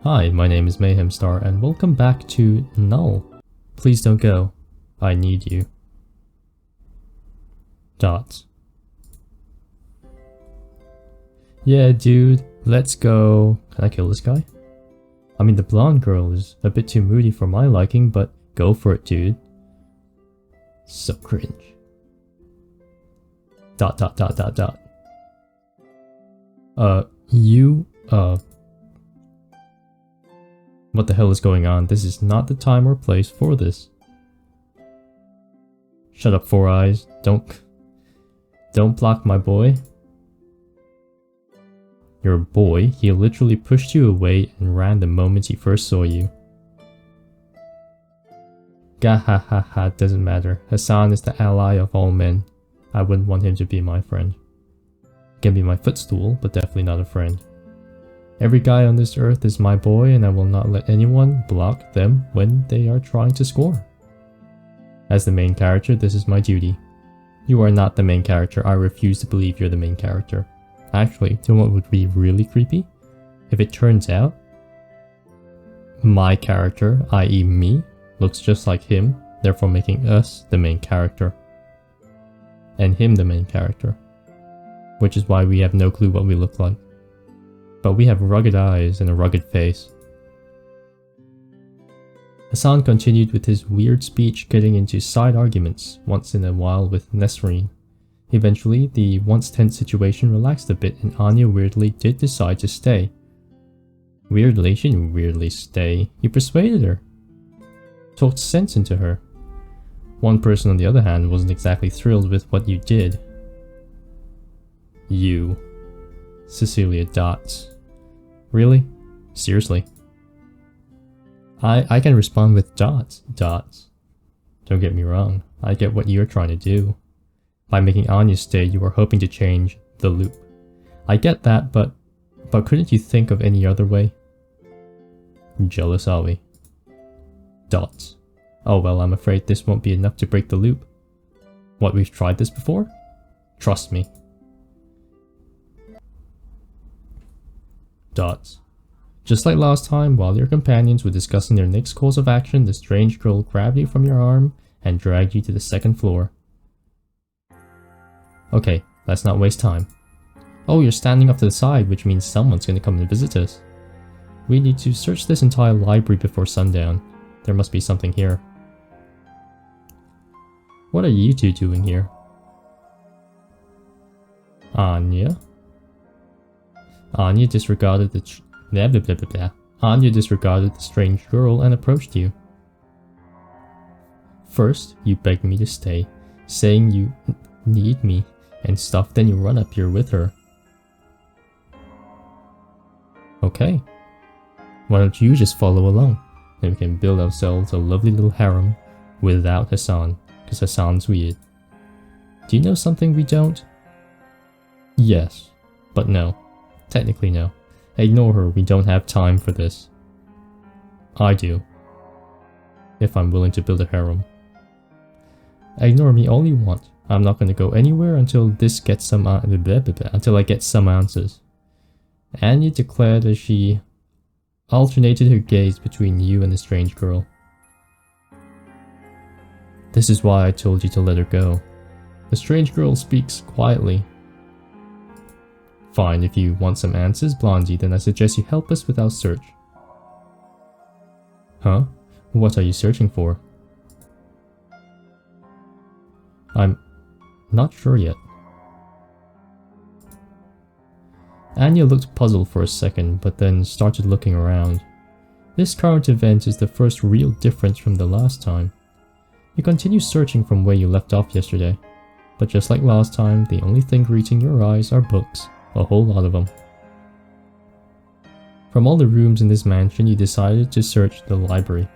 Hi, my name is Mayhemstar and welcome back to Null. Please don't go. I need you. Dots. Yeah, dude, let's go. Can I kill this guy? I mean, the blonde girl is a bit too moody for my liking, but go for it, dude. So cringe. Dot. What the hell is going on? This is not the time or place for this. Shut up, Four Eyes. Don't block my boy. Your boy? He literally pushed you away and ran the moment he first saw you. Gahahaha, doesn't matter. Hassan is the ally of all men. I wouldn't want him to be my friend. He can be my footstool, but definitely not a friend. Every guy on this earth is my boy, and I will not let anyone block them when they are trying to score. As the main character, this is my duty. You are not the main character. I refuse to believe you're the main character. Actually, do you know what would be really creepy? If it turns out my character, i.e. me, looks just like him, therefore making us the main character. And him the main character. Which is why we have no clue what we look like. But we have rugged eyes and a rugged face. Hassan continued with his weird speech, getting into side arguments once in a while with Nesreen. Eventually, the once tense situation relaxed a bit and Anya weirdly did decide to stay. Weirdly? She didn't weirdly stay. You persuaded her. Talked sense into her. One person on the other hand wasn't exactly thrilled with what you did. You. Cecilia Dots. Really? Seriously? I can respond with dots. Don't get me wrong, I get what you're trying to do. By making Anya stay, you are hoping to change the loop. I get that, but couldn't you think of any other way? Jealous, are we? Dots. Oh well, I'm afraid this won't be enough to break the loop. What, we've tried this before? Trust me. Dots. Just like last time, while your companions were discussing their next course of action, the strange girl grabbed you from your arm and dragged you to the second floor. Okay, let's not waste time. Oh, you're standing off to the side, which means someone's gonna come and visit us. We need to search this entire library before sundown. There must be something here. What are you two doing here? Anya? Anya disregarded the strange girl and approached you. First, you begged me to stay, saying you need me and stuff, then you run up here with her. Okay. Why don't you just follow along, and we can build ourselves a lovely little harem without Hassan, because Hassan's weird. Do you know something we don't? Yes, but no. Technically no. Ignore her, we don't have time for this. I do. If I'm willing to build a harem. Ignore me all you want. I'm not going to go anywhere until this gets some until I get some answers. Anya declared as she alternated her gaze between you and the strange girl. This is why I told you to let her go. The strange girl speaks quietly. Fine, if you want some answers, Blondie, then I suggest you help us with our search. Huh? What are you searching for? I'm not sure yet. Anya looked puzzled for a second, but then started looking around. This current event is the first real difference from the last time. You continue searching from where you left off yesterday, but just like last time, the only thing greeting your eyes are books. A whole lot of them. From all the rooms in this mansion, you decided to search the library.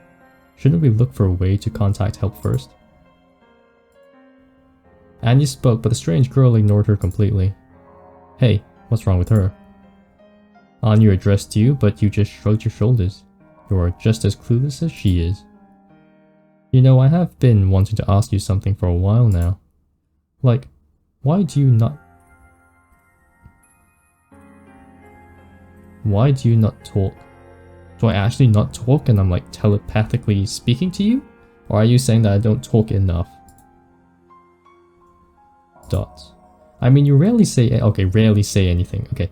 Shouldn't we look for a way to contact help first? Anya spoke, but the strange girl ignored her completely. Hey, what's wrong with her? Anya addressed you, but you just shrugged your shoulders. You are just as clueless as she is. You know, I have been wanting to ask you something for a while now. Like, why do you not talk Do I actually not talk and I'm like telepathically speaking to you? Or are you saying that I don't talk enough? Dots. I mean, you rarely say, okay, rarely say anything, okay.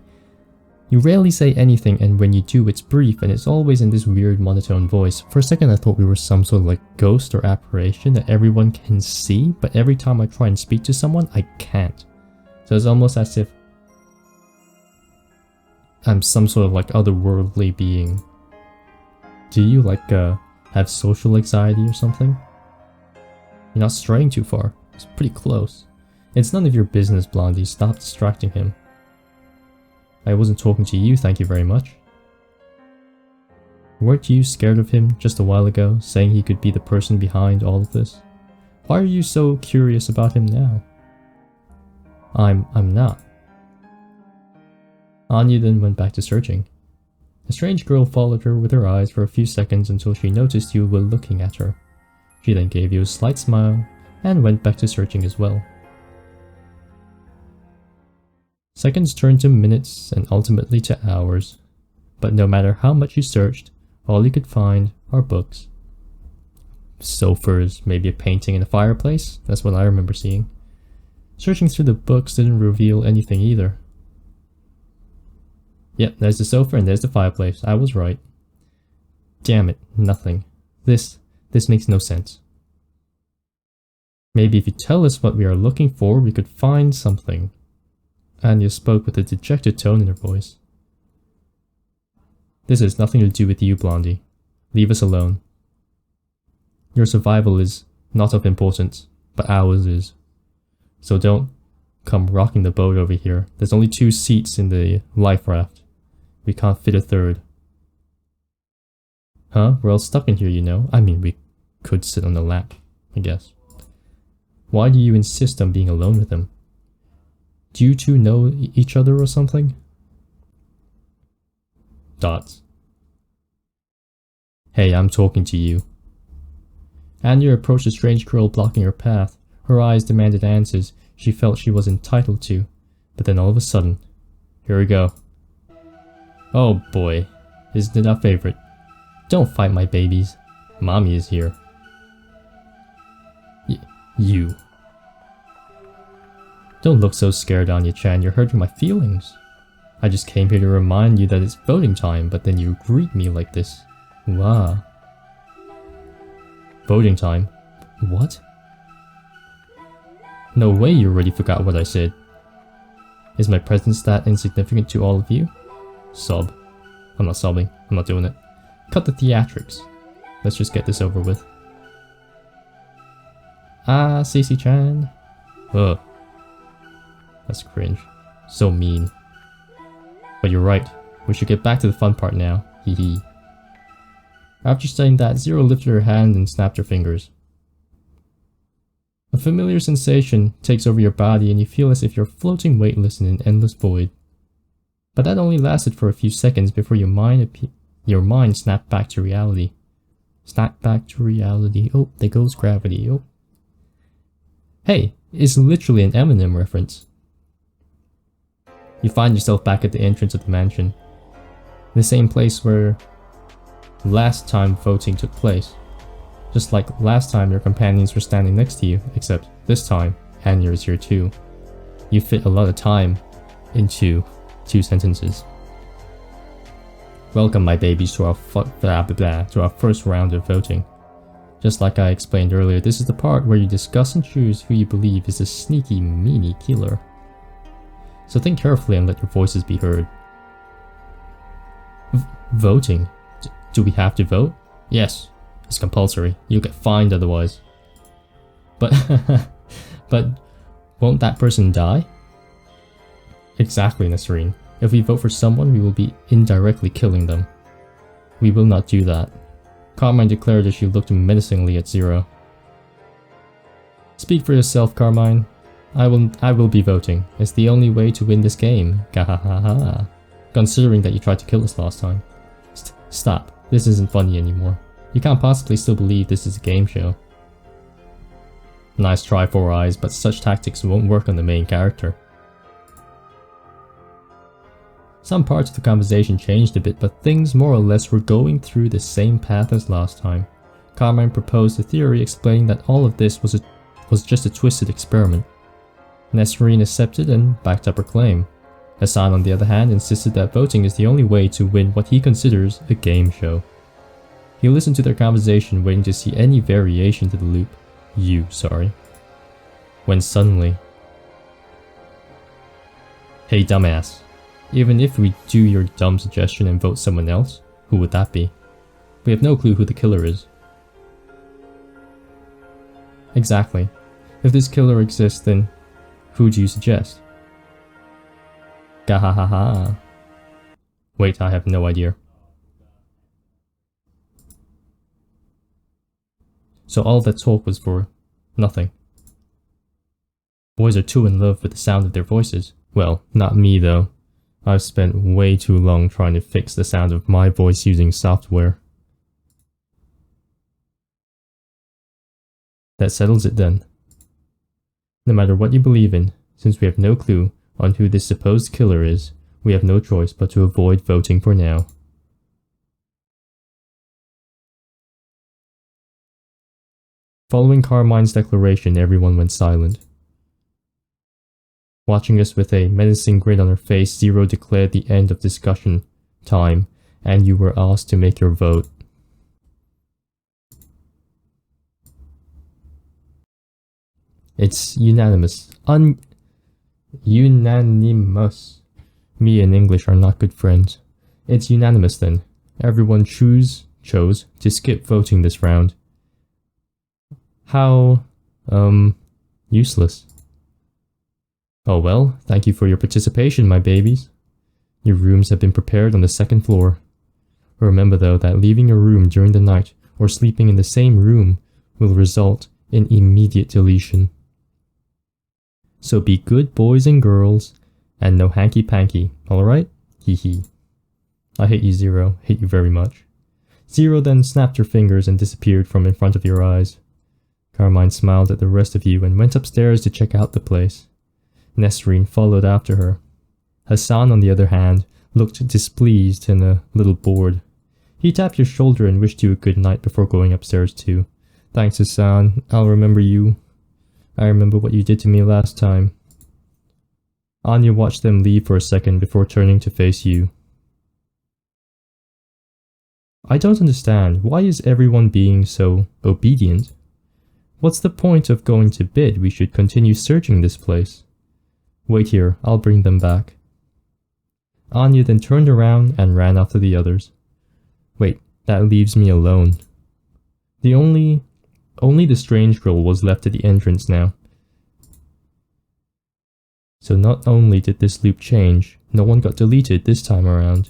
You rarely say anything, and when you do, it's brief, and it's always in this weird monotone voice. For a second I thought we were some sort of like ghost or apparition that everyone can see, but every time I try and speak to someone, I can't. So it's almost as if I'm some sort of like otherworldly being. Do you like have social anxiety or something? You're not straying too far. It's pretty close. It's none of your business, Blondie. Stop distracting him. I wasn't talking to you, thank you very much. Weren't you scared of him just a while ago, saying he could be the person behind all of this? Why are you so curious about him now? I'm not. Anya then went back to searching. A strange girl followed her with her eyes for a few seconds until she noticed you were looking at her. She then gave you a slight smile and went back to searching as well. Seconds turned to minutes and ultimately to hours, but no matter how much you searched, all you could find are books. Sofas, maybe a painting in a fireplace, that's what I remember seeing. Searching through the books didn't reveal anything either. Yep, there's the sofa and there's the fireplace, I was right. Damn it, nothing. This makes no sense. Maybe if you tell us what we are looking for, we could find something. Anya spoke with a dejected tone in her voice. This has nothing to do with you, Blondie. Leave us alone. Your survival is not of importance, but ours is. So don't come rocking the boat over here. There's only 2 seats in the life raft. We can't fit a third. Huh? We're all stuck in here, you know. I mean, we could sit on the lap, I guess. Why do you insist on being alone with him? Do you two know each other or something? Dots. Hey, I'm talking to you. Anya approached the strange girl blocking her path. Her eyes demanded answers she felt she was entitled to. But then all of a sudden, here we go. Oh boy, isn't it our favorite? Don't fight my babies. Mommy is here. You. Don't look so scared, Anya-chan, you're hurting my feelings. I just came here to remind you that it's voting time, but then you greet me like this. Wow. Voting time? What? No way you already forgot what I said. Is my presence that insignificant to all of you? Sob. I'm not sobbing. I'm not doing it. Cut the theatrics. Let's just get this over with. Ah, Cece-chan. Ugh. That's cringe. So mean. But you're right. We should get back to the fun part now. Hee hee. After saying that, Zero lifted her hand and snapped her fingers. A familiar sensation takes over your body and you feel as if you're floating weightless in an endless void. But that only lasted for a few seconds before your mind snapped back to reality. Snap back to reality. Oh, there goes gravity. Oh. Hey, it's literally an Eminem reference. You find yourself back at the entrance of the mansion. The same place where last time voting took place. Just like last time your companions were standing next to you, except this time, Anya is here too. You fit a lot of time into 2 sentences. Welcome my babies to our first round of voting. Just like I explained earlier, this is the part where you discuss and choose who you believe is the sneaky, meanie killer. So think carefully and let your voices be heard. Voting? Do we have to vote? Yes, it's compulsory. You'll get fined otherwise. But won't that person die? Exactly, Nasreen. If we vote for someone, we will be indirectly killing them. We will not do that. Carmine declared as she looked menacingly at Zero. Speak for yourself, Carmine. I will be voting. It's the only way to win this game. Gahahaha. Considering that you tried to kill us last time. Stop. This isn't funny anymore. You can't possibly still believe this is a game show. Nice try, Four Eyes, but such tactics won't work on the main character. Some parts of the conversation changed a bit, but things more or less were going through the same path as last time. Carmine proposed a theory explaining that all of this was just a twisted experiment. Nesrine accepted and backed up her claim. Hassan, on the other hand, insisted that voting is the only way to win what he considers a game show. He listened to their conversation, waiting to see any variation to the loop. When suddenly... Hey dumbass, even if we do your dumb suggestion and vote someone else, who would that be? We have no clue who the killer is. Exactly. If this killer exists, then who do you suggest? Gahahaha. Wait, I have no idea. So all that talk was for nothing. Boys are too in love with the sound of their voices. Well, not me though. I've spent way too long trying to fix the sound of my voice using software. That settles it then. No matter what you believe in, since we have no clue on who this supposed killer is, we have no choice but to avoid voting for now. Following Carmine's declaration, everyone went silent. Watching us with a menacing grin on her face, Zero declared the end of discussion time, and you were asked to make your vote. It's unanimous. Unanimous. Me and English are not good friends. It's unanimous then. Everyone chose to skip voting this round. How, useless. Oh well, thank you for your participation, my babies. Your rooms have been prepared on the second floor. Remember though that leaving your room during the night or sleeping in the same room will result in immediate deletion. So be good boys and girls, and no hanky-panky, alright? Hee hee. I hate you, Zero. Hate you very much. Zero then snapped her fingers and disappeared from in front of your eyes. Carmine smiled at the rest of you and went upstairs to check out the place. Nesrine followed after her. Hassan, on the other hand, looked displeased and a little bored. He tapped your shoulder and wished you a good night before going upstairs too. Thanks, Hassan. I'll remember you. I remember what you did to me last time. Anya watched them leave for a second before turning to face you. I don't understand. Why is everyone being so obedient? What's the point of going to bed? We should continue searching this place. Wait here, I'll bring them back. Anya then turned around and ran after the others. Wait, that leaves me alone. Only the strange girl was left at the entrance now. So not only did this loop change, no one got deleted this time around.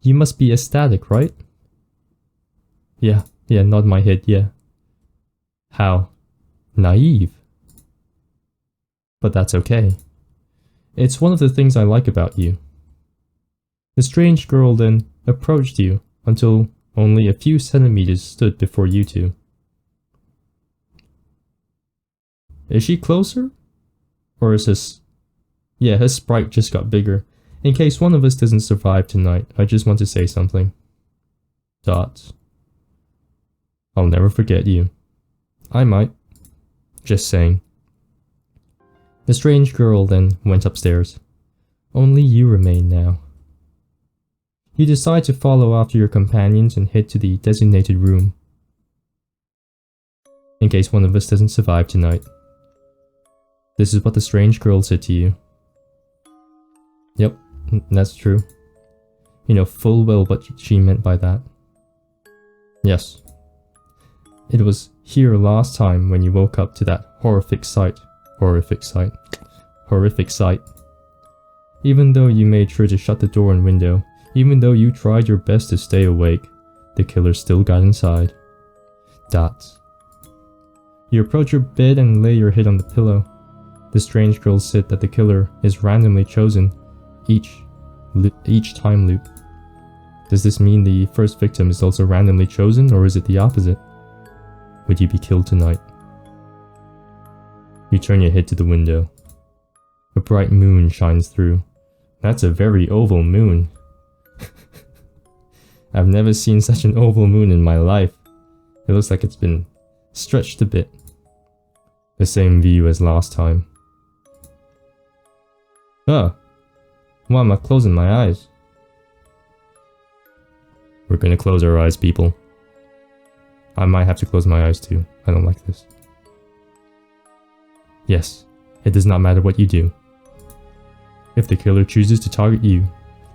You must be ecstatic, right? Yeah, nod my head, yeah. How? Naive. But that's okay. It's one of the things I like about you. The strange girl then approached you until only a few centimeters stood before you two. Is she closer? Or is this... Yeah, her sprite just got bigger. In case one of us doesn't survive tonight, I just want to say something. Dots. I'll never forget you. I might. Just saying. The strange girl then went upstairs. Only you remain now. You decide to follow after your companions and head to the designated room. In case one of us doesn't survive tonight. This is what the strange girl said to you. Yep, that's true. You know full well what she meant by that. Yes. It was here last time when you woke up to that horrific sight. Even though you made sure to shut the door and window, even though you tried your best to stay awake, the killer still got inside. Dots. You approach your bed and lay your head on the pillow. The strange girl said that the killer is randomly chosen each time loop. Does this mean the first victim is also randomly chosen, or is it the opposite? Would you be killed tonight? You turn your head to the window. A bright moon shines through. That's a very oval moon. I've never seen such an oval moon in my life. It looks like it's been stretched a bit. The same view as last time. Oh. Why am I closing my eyes? We're gonna close our eyes, people. I might have to close my eyes too. I don't like this. Yes, it does not matter what you do. If the killer chooses to target you,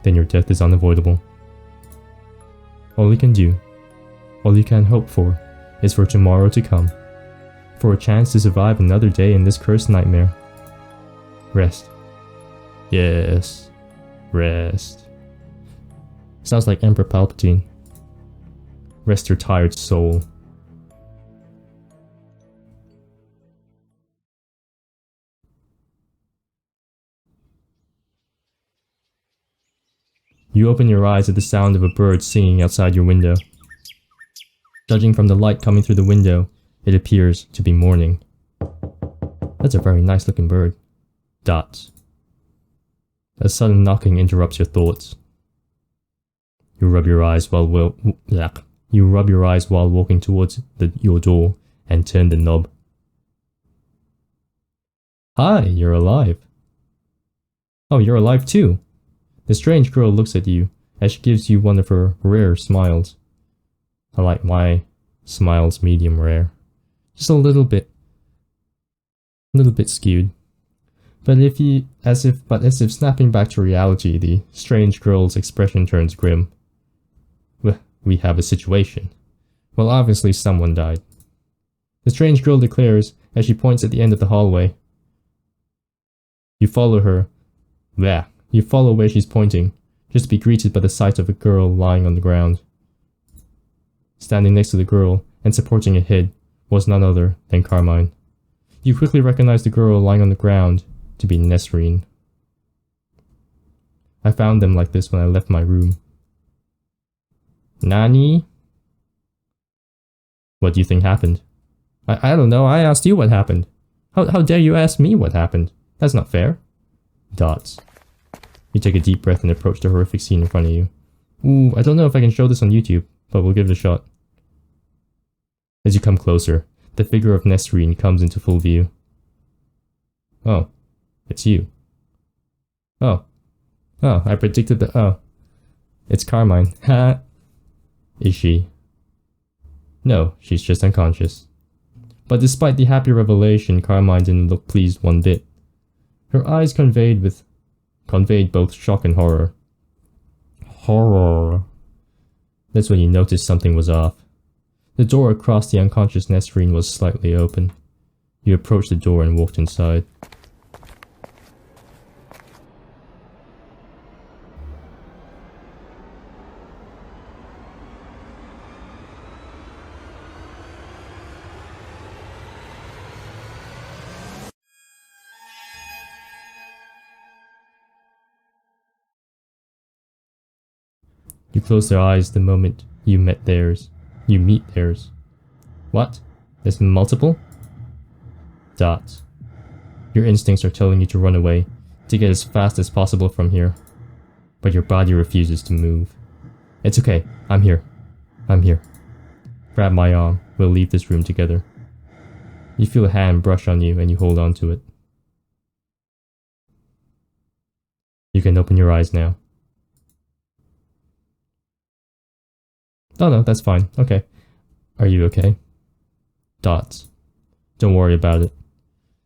then your death is unavoidable. All you can do, all you can hope for, is for tomorrow to come. For a chance to survive another day in this cursed nightmare. Rest. Yes. Rest. Sounds like Emperor Palpatine. Rest your tired soul. You open your eyes at the sound of a bird singing outside your window. Judging from the light coming through the window, it appears to be morning. That's a very nice looking bird. Dots. A sudden knocking interrupts your thoughts. You rub your eyes while walking towards your door and turn the knob. Hi, you're alive. Oh, you're alive too. The strange girl looks at you as she gives you one of her rare smiles. I like my smiles medium rare. Just a little bit skewed. But as if snapping back to reality, the strange girl's expression turns grim. We have a situation. Well, obviously someone died. The strange girl declares as she points at the end of the hallway. You follow her. You follow where she's pointing, just to be greeted by the sight of a girl lying on the ground. Standing next to the girl and supporting a head was none other than Carmine. You quickly recognize the girl lying on the ground to be Nesrine. I found them like this when I left my room. Nani? What do you think happened? I don't know, I asked you what happened. How dare you ask me what happened? That's not fair. Dots. You take a deep breath and approach the horrific scene in front of you. Ooh, I don't know if I can show this on YouTube, but we'll give it a shot. As you come closer, the figure of Nesrine comes into full view. Oh, it's you. Oh, I predicted that. Oh, it's Carmine. Ha! Is she? No, she's just unconscious. But despite the happy revelation, Carmine didn't look pleased one bit. Her eyes conveyed both shock and horror. Horror. That's when you noticed something was off. The door across the unconscious Nesrine was slightly open. You approached the door and walked inside. You close their eyes the moment you meet theirs. What? There's multiple? Dots. Your instincts are telling you to run away, to get as fast as possible from here. But your body refuses to move. It's okay, I'm here. Grab my arm, we'll leave this room together. You feel a hand brush on you and you hold on to it. You can open your eyes now. Oh no, that's fine. Okay. Are you okay? Dots. Don't worry about it.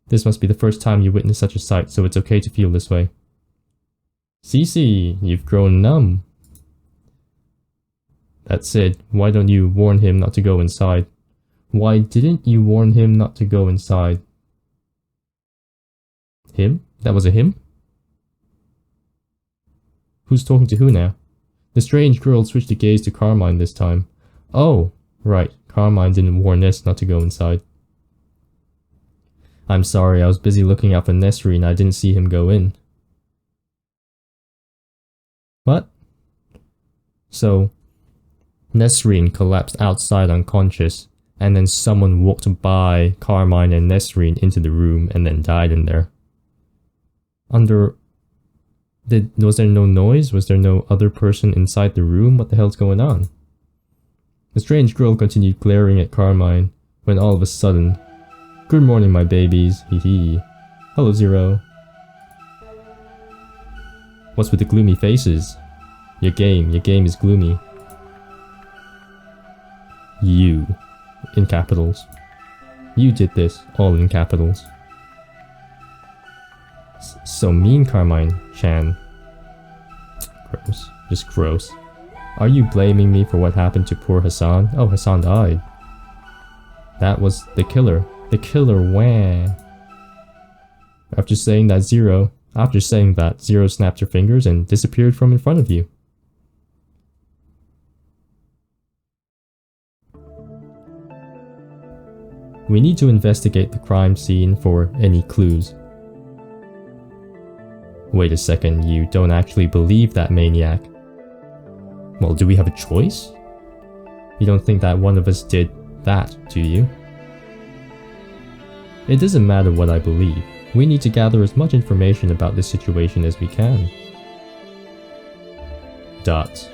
This must be the first time you witness such a sight, so it's okay to feel this way. Cece, you've grown numb. That said, why don't you warn him not to go inside? Why didn't you warn him not to go inside? Him? That was a him? Who's talking to who now? The strange girl switched the gaze to Carmine this time. Oh, right, Carmine didn't warn Ness not to go inside. I'm sorry, I was busy looking out for Nesrine and I didn't see him go in. What? So, Nesrine collapsed outside unconscious, and then someone walked by Carmine and Nesrine into the room and then died in there. Under Was there no noise? Was there no other person inside the room? What the hell's going on? The strange girl continued glaring at Carmine when all of a sudden, "Good morning, my babies, hee hee. Hello, Zero. What's with the gloomy faces? Your game is gloomy. You, in capitals. You did this, all in capitals. So mean, Carmine-chan. Gross. Just gross. Are you blaming me for what happened to poor Hassan? Oh, Hassan died. That was the killer. The killer, wah. After saying that, Zero snapped her fingers and disappeared from in front of you. We need to investigate the crime scene for any clues. Wait a second, you don't actually believe that maniac. Well, do we have a choice? You don't think that one of us did that, do you? It doesn't matter what I believe. We need to gather as much information about this situation as we can. Dots.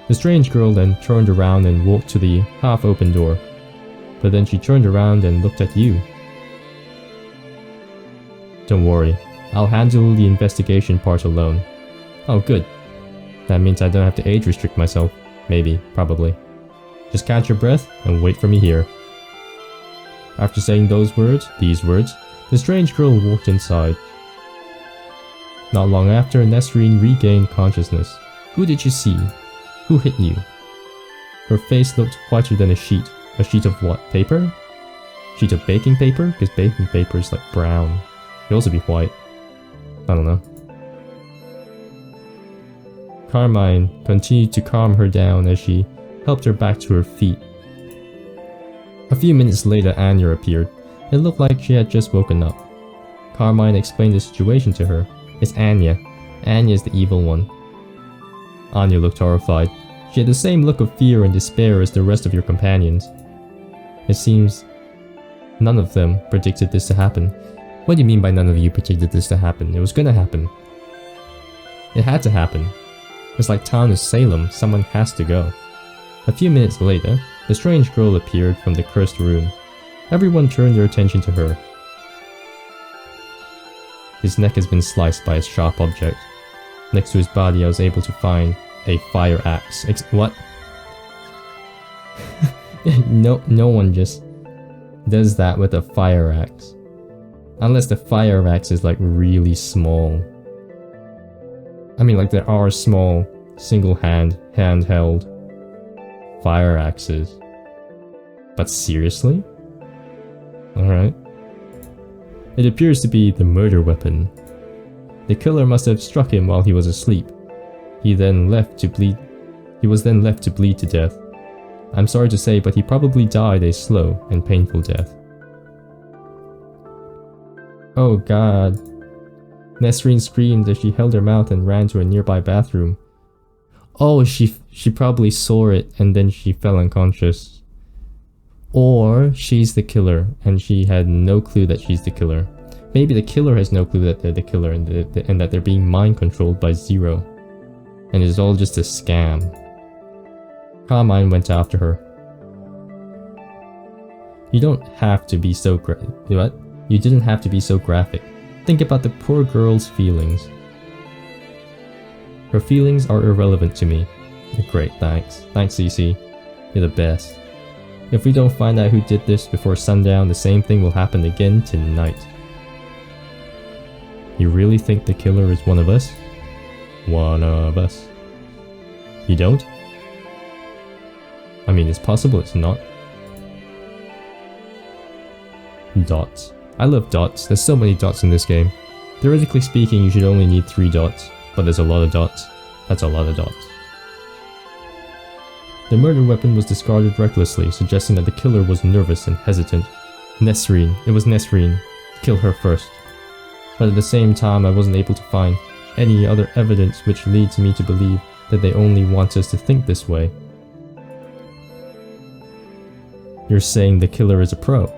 The strange girl then turned around and walked to the half-open door. But then she turned around and looked at you. Don't worry, I'll handle the investigation part alone. Oh, good. That means I don't have to age restrict myself. Maybe, probably. Just catch your breath and wait for me here. After saying these words, the strange girl walked inside. Not long after, Nesrine regained consciousness. Who did you see? Who hit you? Her face looked whiter than a sheet. A sheet of what? Paper? Sheet of baking paper? Because baking paper is like brown. It could also be white. I don't know. Carmine continued to calm her down as she helped her back to her feet. A few minutes later, Anya appeared. It looked like she had just woken up. Carmine explained the situation to her. It's Anya. Anya is the evil one. Anya looked horrified. She had the same look of fear and despair as the rest of your companions. It seems none of them predicted this to happen. What do you mean by none of you predicted this to happen? It was gonna happen. It had to happen. It's like town is Salem, someone has to go. A few minutes later, the strange girl appeared from the cursed room. Everyone turned their attention to her. His neck has been sliced by a sharp object. Next to his body, I was able to find a fire axe. What? No one just does that with a fire axe. Unless the fire axe is like really small. I mean, like there are small, handheld fire axes. But seriously? Alright. It appears to be the murder weapon. The killer must have struck him while he was asleep. He was then left to bleed to death. I'm sorry to say, but he probably died a slow and painful death. Oh god. Nesrine screamed as she held her mouth and ran to a nearby bathroom. Oh, she probably saw it and then she fell unconscious. Or she's the killer and she had no clue that she's the killer. Maybe the killer has no clue that they're the killer and that they're being mind controlled by Zero. And it's all just a scam. Carmine went after her. You don't have to be so what? You didn't have to be so graphic. Think about the poor girl's feelings. Her feelings are irrelevant to me. Great, thanks. Thanks, CC. You're the best. If we don't find out who did this before sundown, the same thing will happen again tonight. You really think the killer is one of us? One of us. You don't? I mean, it's possible it's not. Dots. I love dots. There's so many dots in this game. Theoretically speaking, you should only need 3 dots, but there's a lot of dots. That's a lot of dots. The murder weapon was discarded recklessly, suggesting that the killer was nervous and hesitant. Nesrine. It was Nesrine. Kill her first. But at the same time, I wasn't able to find any other evidence which leads me to believe that they only want us to think this way. You're saying the killer is a pro.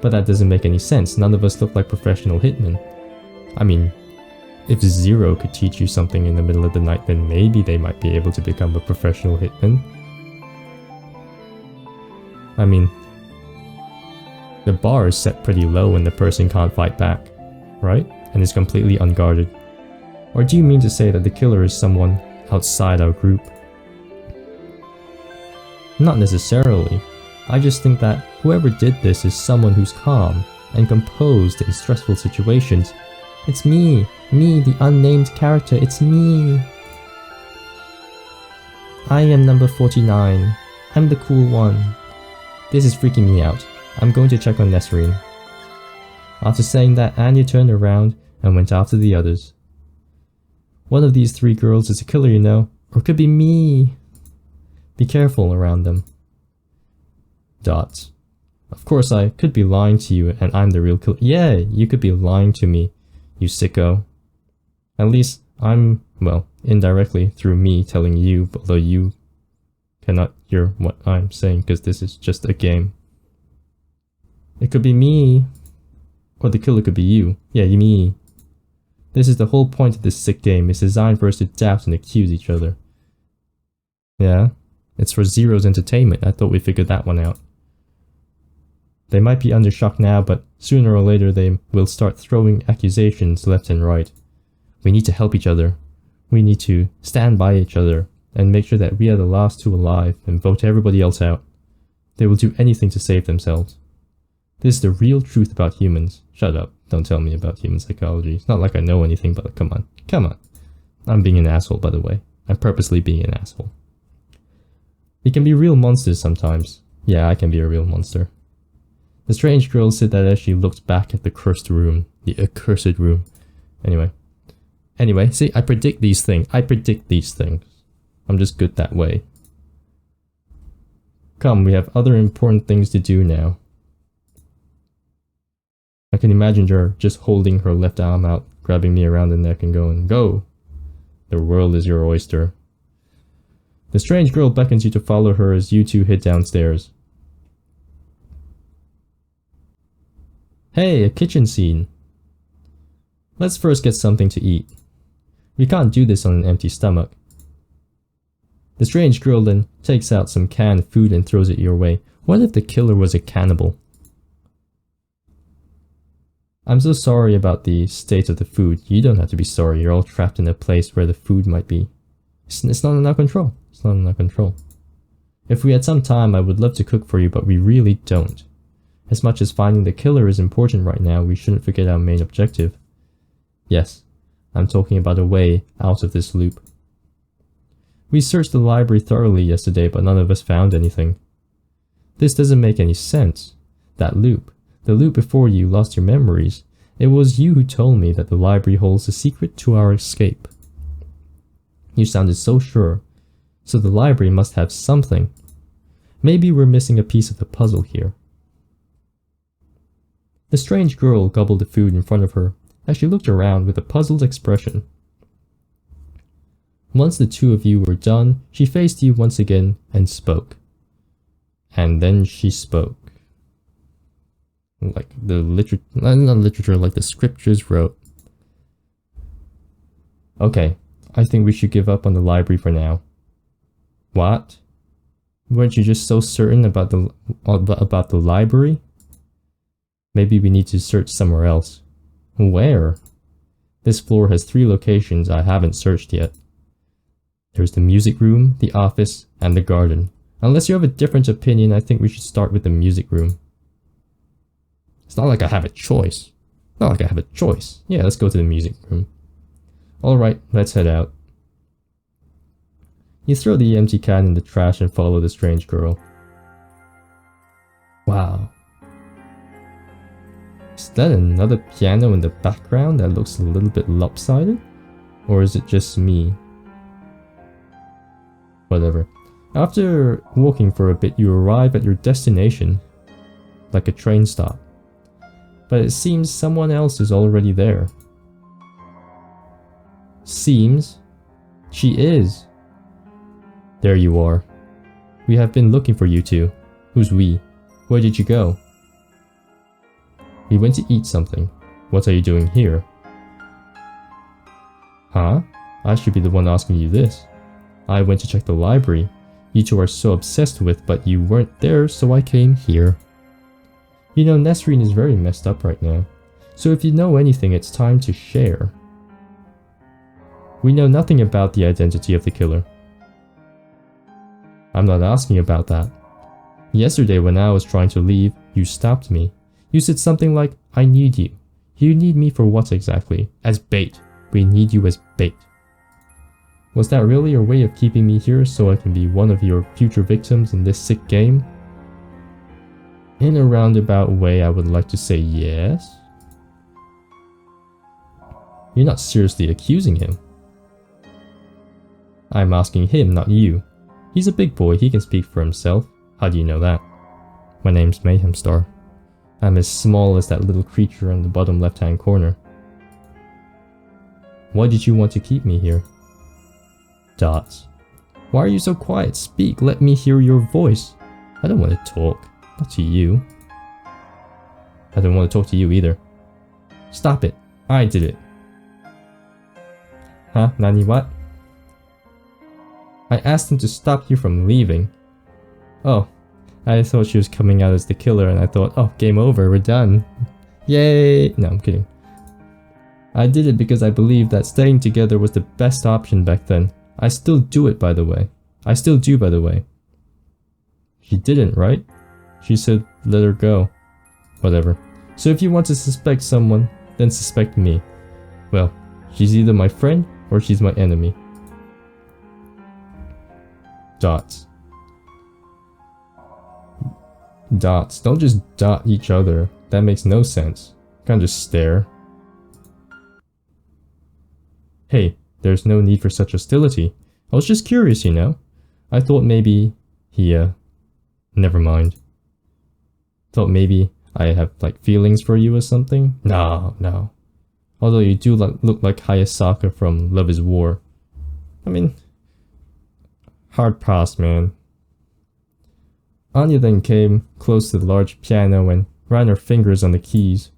But that doesn't make any sense. None of us look like professional hitmen. I mean, if Zero could teach you something in the middle of the night, then maybe they might be able to become a professional hitman. I mean, the bar is set pretty low when the person can't fight back, right? And is completely unguarded. Or do you mean to say that the killer is someone outside our group? Not necessarily. I just think that whoever did this is someone who's calm and composed in stressful situations. It's me, the unnamed character, it's me. I am number 49. I'm the cool one. This is freaking me out. I'm going to check on Nesrine. After saying that, Anya turned around and went after the others. One of these 3 girls is a killer, you know, or it could be me. Be careful around them. Dots. Of course I could be lying to you and I'm the real killer. Yeah, you could be lying to me, you sicko. At least I'm, well, indirectly through me telling you, although you cannot hear what I'm saying because this is just a game. It could be me. Or the killer could be you. Yeah, me. This is the whole point of this sick game. It's designed for us to doubt and accuse each other. Yeah? It's for Zero's entertainment. I thought we figured that one out. They might be under shock now, but sooner or later they will start throwing accusations left and right. We need to help each other. We need to stand by each other and make sure that we are the last 2 alive and vote everybody else out. They will do anything to save themselves. This is the real truth about humans. Shut up. Don't tell me about human psychology. It's not like I know anything, but come on. Come on. I'm being an asshole, by the way. I'm purposely being an asshole. We can be real monsters sometimes. Yeah, I can be a real monster. The strange girl said that as she looked back at the cursed room. The accursed room. Anyway, see, I predict these things. I'm just good that way. Come, we have other important things to do now. I can imagine her just holding her left arm out, grabbing me around the neck and going, "Go! The world is your oyster." The strange girl beckons you to follow her as you 2 head downstairs. Hey, a kitchen scene. Let's first get something to eat. We can't do this on an empty stomach. The strange girl then takes out some canned food and throws it your way. What if the killer was a cannibal? I'm so sorry about the state of the food. You don't have to be sorry. You're all trapped in a place where the food might be. It's not in our control. It's not in our control. If we had some time, I would love to cook for you, but we really don't. As much as finding the killer is important right now, we shouldn't forget our main objective. Yes, I'm talking about a way out of this loop. We searched the library thoroughly yesterday, but none of us found anything. This doesn't make any sense. That loop. The loop before you lost your memories. It was you who told me that the library holds the secret to our escape. You sounded so sure. So the library must have something. Maybe we're missing a piece of the puzzle here. The strange girl gobbled the food in front of her as she looked around with a puzzled expression. Once the 2 of you were done, she faced you once again and spoke. And then she spoke. Like the literature, like the scriptures wrote. Okay, I think we should give up on the library for now. What? Weren't you just so certain about the library? Maybe we need to search somewhere else. Where? This floor has 3 locations I haven't searched yet. There's the music room, the office, and the garden. Unless you have a different opinion, I think we should start with the music room. It's not like I have a choice. Yeah, let's go to the music room. Alright, let's head out. You throw the empty can in the trash and follow the strange girl. Wow. Is that another piano in the background that looks a little bit lopsided? Or is it just me? Whatever. After walking for a bit, you arrive at your destination. Like a train stop. But it seems someone else is already there. Seems? She is. There you are. We have been looking for you 2. Who's we? Where did you go? We went to eat something. What are you doing here? Huh? I should be the one asking you this. I went to check the library. You two are so obsessed with, but you weren't there, so I came here. You know, Nesrine is very messed up right now. So if you know anything, it's time to share. We know nothing about the identity of the killer. I'm not asking about that. Yesterday when I was trying to leave, you stopped me. You said something like, I need you. You need me for what exactly? As bait. We need you as bait. Was that really your way of keeping me here so I can be one of your future victims in this sick game? In a roundabout way, I would like to say yes. You're not seriously accusing him. I'm asking him, not you. He's a big boy, he can speak for himself. How do you know that? My name's Mayhemstar. I'm as small as that little creature in the bottom left-hand corner. Why did you want to keep me here? Dots. Why are you so quiet? Speak, let me hear your voice. I don't want to talk. Not to you. I don't want to talk to you either. Stop it. I did it. Huh? Nani what? I asked him to stop you from leaving. Oh. I thought she was coming out as the killer and I thought, oh, game over, we're done. Yay! No, I'm kidding. I did it because I believed that staying together was the best option back then. I still do it, by the way. I still do, by the way. She didn't, right? She said, let her go. Whatever. So if you want to suspect someone, then suspect me. Well, she's either my friend or she's my enemy. Dots. Dots. Don't just dot each other. That makes no sense. You can't just stare. Hey, there's no need for such hostility. I was just curious, you know. I thought maybe he, never mind. Thought maybe I have, like, feelings for you or something? No. Although you do look like Hayasaka from Love is War. I mean, hard pass, man. Anya then came close to the large piano and ran her fingers on the keys.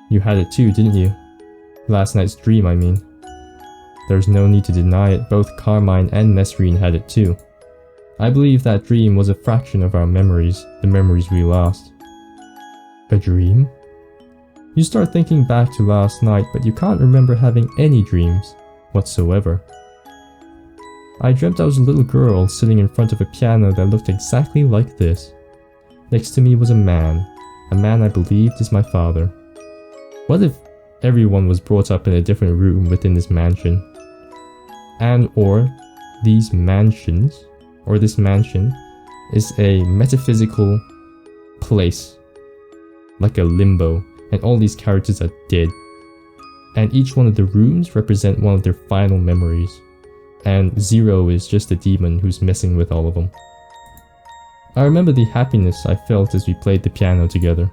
You had it too, didn't you? Last night's dream, I mean. There's no need to deny it, both Carmine and Nesrine had it too. I believe that dream was a fraction of our memories, the memories we lost. A dream? You start thinking back to last night, but you can't remember having any dreams whatsoever. I dreamt I was a little girl sitting in front of a piano that looked exactly like this. Next to me was a man I believed is my father. What if everyone was brought up in a different room within this mansion? Or these mansions, or this mansion, is a metaphysical place, like a limbo, and all these characters are dead. And each one of the rooms represent one of their final memories. And Zero is just a demon who's messing with all of them. I remember the happiness I felt as we played the piano together.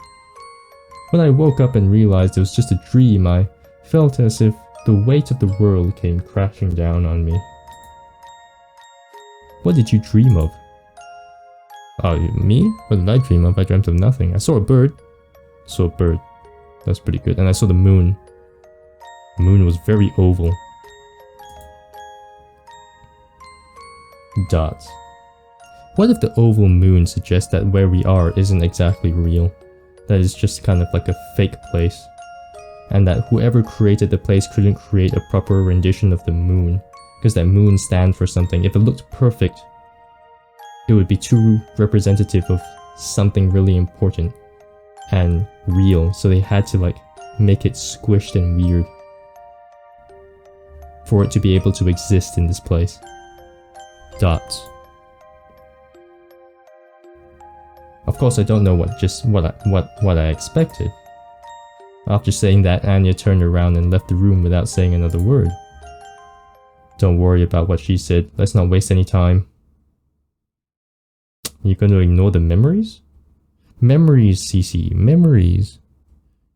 When I woke up and realized it was just a dream, I felt as if the weight of the world came crashing down on me. What did you dream of? Me? What did I dream of? I dreamt of nothing. I saw a bird. That's pretty good. And I saw the moon. The moon was very oval. Dots. What if the oval moon suggests that where we are isn't exactly real? That it's just kind of like a fake place? And that whoever created the place couldn't create a proper rendition of the moon? Because that moon stands for something. If it looked perfect, it would be too representative of something really important and real, so they had to like make it squished and weird for it to be able to exist in this place. Dots. Of course I don't know what I expected. After saying that, Anya turned around and left the room without saying another word. Don't worry about what she said, let's not waste any time. You're going to ignore the memories? Memories, Cece, memories.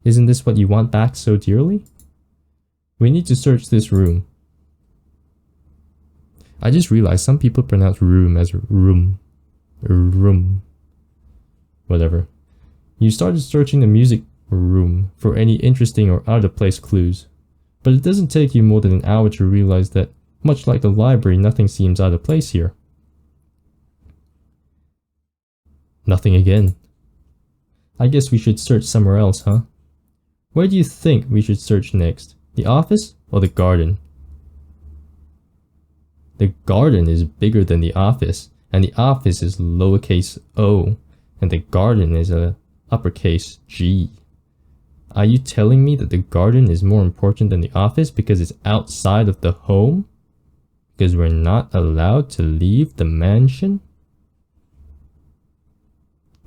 Isn't this what you want back so dearly? We need to search this room. I just realized some people pronounce room as room. Room. Whatever. You started searching the music room for any interesting or out of place clues. But it doesn't take you more than an hour to realize that, much like the library, nothing seems out of place here. Nothing again. I guess we should search somewhere else, huh? Where do you think we should search next? The office or the garden? The garden is bigger than the office, and the office is lowercase o, and the garden is a uppercase G. Are you telling me that the garden is more important than the office because it's outside of the home? Because we're not allowed to leave the mansion?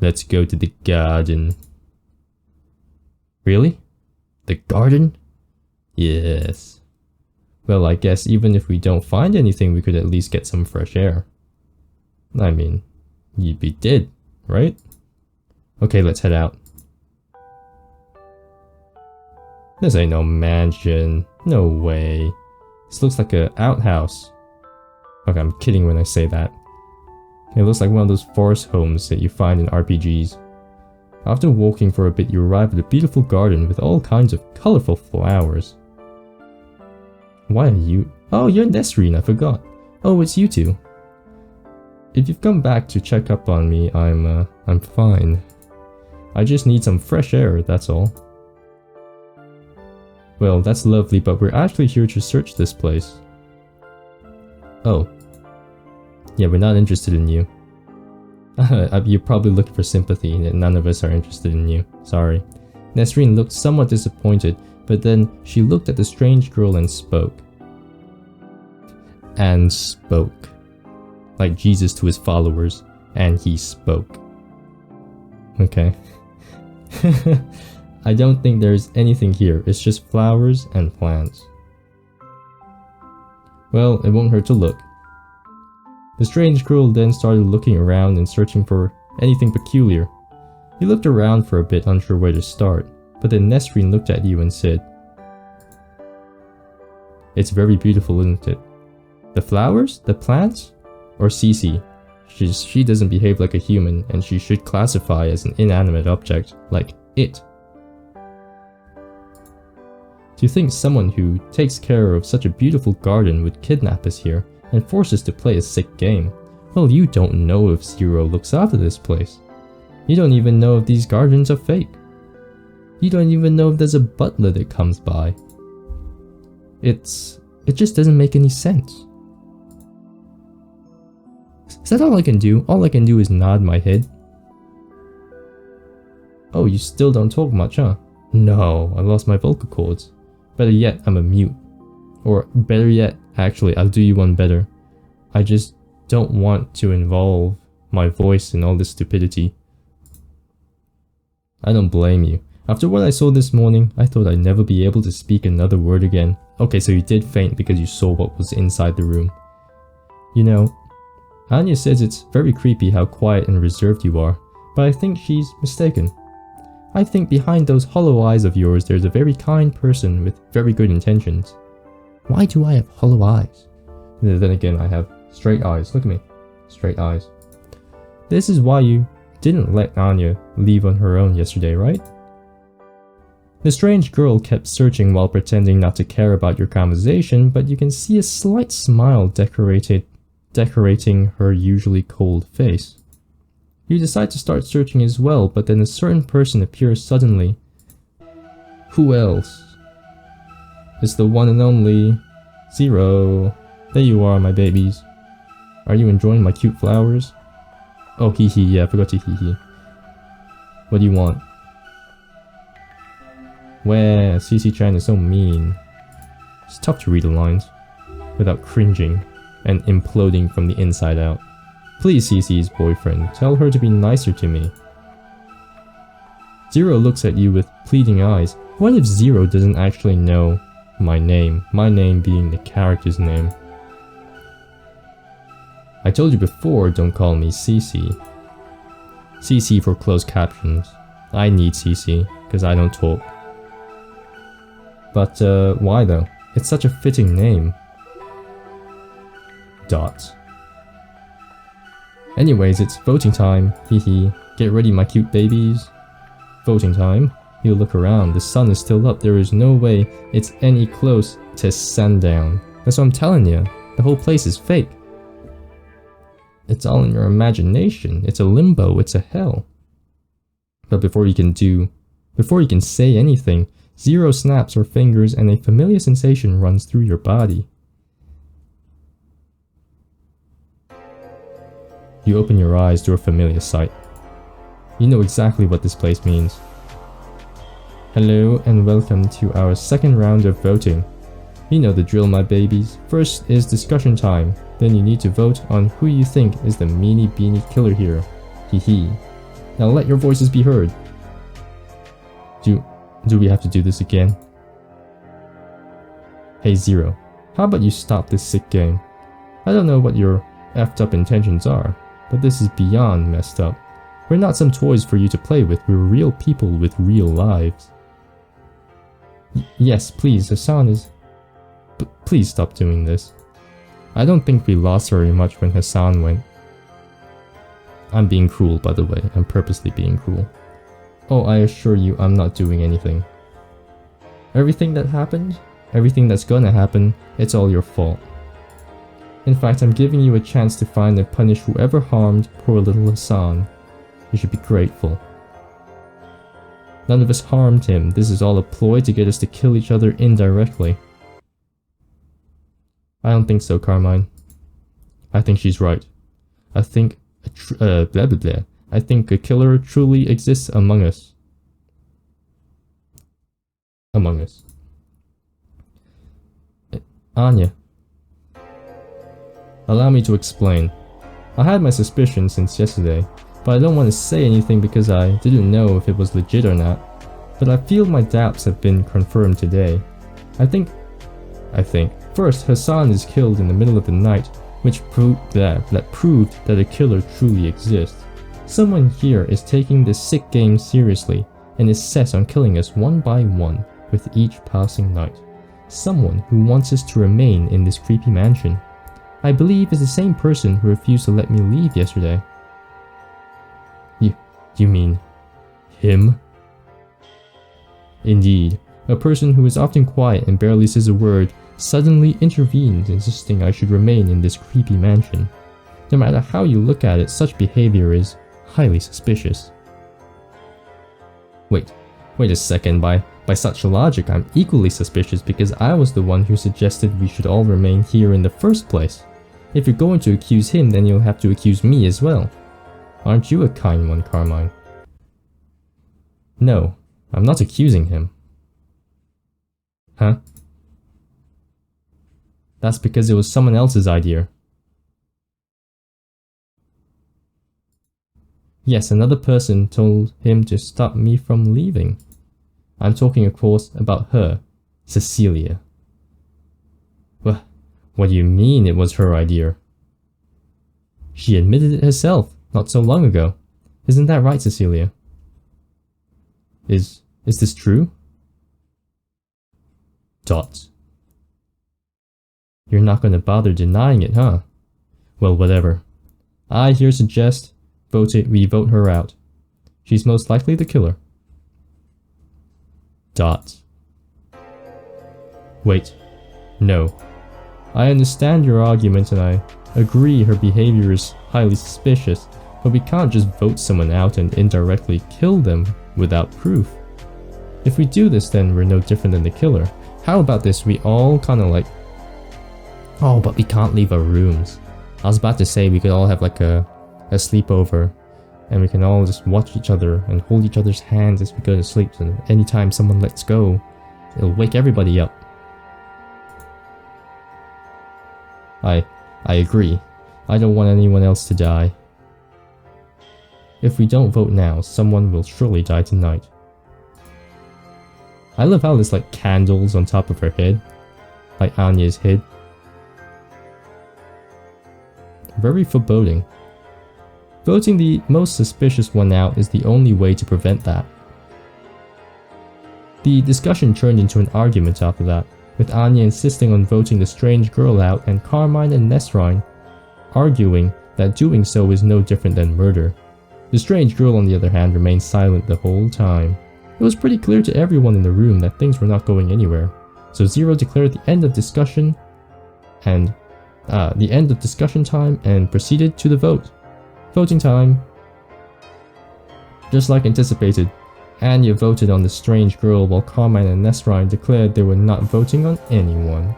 Let's go to the garden. Really? The garden? Yes. Well, I guess even if we don't find anything, we could at least get some fresh air. I mean, you'd be dead, right? Okay, let's head out. This ain't no mansion. No way. This looks like an outhouse. Okay, I'm kidding when I say that. It looks like one of those forest homes that you find in RPGs. After walking for a bit, you arrive at a beautiful garden with all kinds of colorful flowers. Why are you? Oh, you're Nesreen, I forgot. Oh, it's you two. If you've come back to check up on me, I'm fine. I just need some fresh air, that's all. Well, that's lovely, but we're actually here to search this place. Oh. Yeah, we're not interested in you. You're probably looking for sympathy, and none of us are interested in you. Sorry. Nesreen looked somewhat disappointed, but then she looked at the strange girl and spoke. And spoke. Like Jesus to his followers, and he spoke. Okay. I don't think there's anything here, it's just flowers and plants. Well, it won't hurt to look. The strange girl then started looking around and searching for anything peculiar. You looked around for a bit, unsure where to start, but then Nesreen looked at you and said, "It's very beautiful, isn't it? The flowers? The plants? Or Cece? She doesn't behave like a human, and she should classify as an inanimate object, like it. Do you think someone who takes care of such a beautiful garden would kidnap us here and force us to play a sick game? Well, you don't know if Zero looks after this place. You don't even know if these gardens are fake. You don't even know if there's a butler that comes by. It just doesn't make any sense." Is that all I can do? All I can do is nod my head. Oh, you still don't talk much, huh? No, I lost my vocal cords. Better yet, I'm a mute. Or better yet, actually, I'll do you one better. I just don't want to involve my voice in all this stupidity. I don't blame you. After what I saw this morning, I thought I'd never be able to speak another word again. Okay, so you did faint because you saw what was inside the room. You know, Anya says it's very creepy how quiet and reserved you are, but I think she's mistaken. I think behind those hollow eyes of yours there's a very kind person with very good intentions. Why do I have hollow eyes? And then again, I have straight eyes. Look at me. Straight eyes. This is why you didn't let Anya leave on her own yesterday, right? The strange girl kept searching while pretending not to care about your conversation, but you can see a slight smile decorating her usually cold face. You decide to start searching as well, but then a certain person appears suddenly. Who else? It's the one and only Zero. There you are, my babies. Are you enjoying my cute flowers? Oh, hee hee, yeah, I forgot to hee hee. What do you want? Where Cece-chan is so mean. It's tough to read the lines without cringing and imploding from the inside out. Please, Cece's boyfriend, tell her to be nicer to me. Zero looks at you with pleading eyes. What if Zero doesn't actually know my name being the character's name? I told you before, don't call me Cece. Cece for closed captions. I need Cece, because I don't talk. But why though? It's such a fitting name. Dot. Anyways, it's voting time. Hee hee. Get ready, my cute babies. Voting time. You look around, the sun is still up, there is no way it's any close to sundown. That's what I'm telling you, the whole place is fake. It's all in your imagination, it's a limbo, it's a hell. But before you can say anything, Zero snaps her fingers and a familiar sensation runs through your body. You open your eyes to a familiar sight. You know exactly what this place means. Hello and welcome to our second round of voting. You know the drill, my babies. First is discussion time, then you need to vote on who you think is the meanie beanie killer here. Hee hee. Now let your voices be heard. Do we have to do this again? Hey Zero, how about you stop this sick game? I don't know what your effed up intentions are, but this is beyond messed up. We're not some toys for you to play with, we're real people with real lives. Yes, please, Hassan is... please stop doing this. I don't think we lost very much when Hassan went. I'm being cruel, by the way. I'm purposely being cruel. Oh, I assure you I'm not doing anything. Everything that happened, everything that's gonna happen, it's all your fault. In fact, I'm giving you a chance to find and punish whoever harmed poor little Hassan. You should be grateful. None of us harmed him. This is all a ploy to get us to kill each other indirectly. I don't think so, Carmine. I think she's right. I think blah blah blah. I think a killer truly exists among us. Among us. Anya. Allow me to explain. I had my suspicions since yesterday, but I don't want to say anything because I didn't know if it was legit or not. But I feel my doubts have been confirmed today. I think first Hassan is killed in the middle of the night, which proved that a killer truly exists. Someone here is taking this sick game seriously and is set on killing us one by one with each passing night. Someone who wants us to remain in this creepy mansion. I believe is the same person who refused to let me leave yesterday. You mean him? Indeed, a person who is often quiet and barely says a word suddenly intervened, insisting I should remain in this creepy mansion. No matter how you look at it, such behavior is highly suspicious. Wait a second, by such logic I'm equally suspicious because I was the one who suggested we should all remain here in the first place. If you're going to accuse him, then you'll have to accuse me as well. Aren't you a kind one, Carmine? No, I'm not accusing him. Huh? That's because it was someone else's idea. Yes, another person told him to stop me from leaving. I'm talking, of course, about her, Cecilia. What do you mean it was her idea? She admitted it herself, not so long ago. Isn't that right, Cecilia? Is this true? Dot. You're not gonna bother denying it, huh? Well, whatever. I here suggest we vote her out. She's most likely the killer. Dot. Wait. No. I understand your argument and I agree her behavior is highly suspicious, but we can't just vote someone out and indirectly kill them without proof. If we do this, then we're no different than the killer. How about this, we all kinda like... Oh, but we can't leave our rooms. I was about to say we could all have like a sleepover and we can all just watch each other and hold each other's hands as we go to sleep, and anytime someone lets go, it'll wake everybody up. I agree. I don't want anyone else to die. If we don't vote now, someone will surely die tonight. I love how there's like candles on top of her head, like Anya's head. Very foreboding. Voting the most suspicious one out is the only way to prevent that. The discussion turned into an argument after that, with Anya insisting on voting the strange girl out and Carmine and Nesrine arguing that doing so is no different than murder. The strange girl, on the other hand, remained silent the whole time. It was pretty clear to everyone in the room that things were not going anywhere, so Zero declared the end of discussion time and proceeded to the vote. Voting time. Just like anticipated, Anya voted on the strange girl while Carmine and Nesrine declared they were not voting on anyone.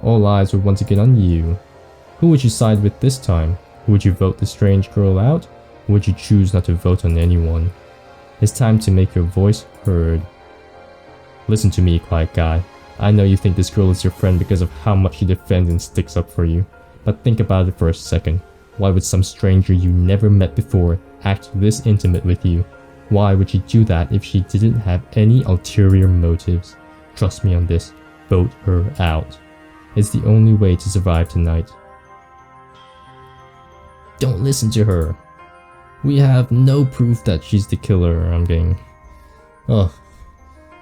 All eyes were once again on you. Who would you side with this time? Would you vote the strange girl out? Or would you choose not to vote on anyone? It's time to make your voice heard. Listen to me, quiet guy. I know you think this girl is your friend because of how much she defends and sticks up for you. But think about it for a second. Why would some stranger you never met before act this intimate with you? Why would she do that if she didn't have any ulterior motives? Trust me on this. Vote her out. It's the only way to survive tonight. Don't listen to her. We have no proof that she's the killer. I'm getting... Ugh.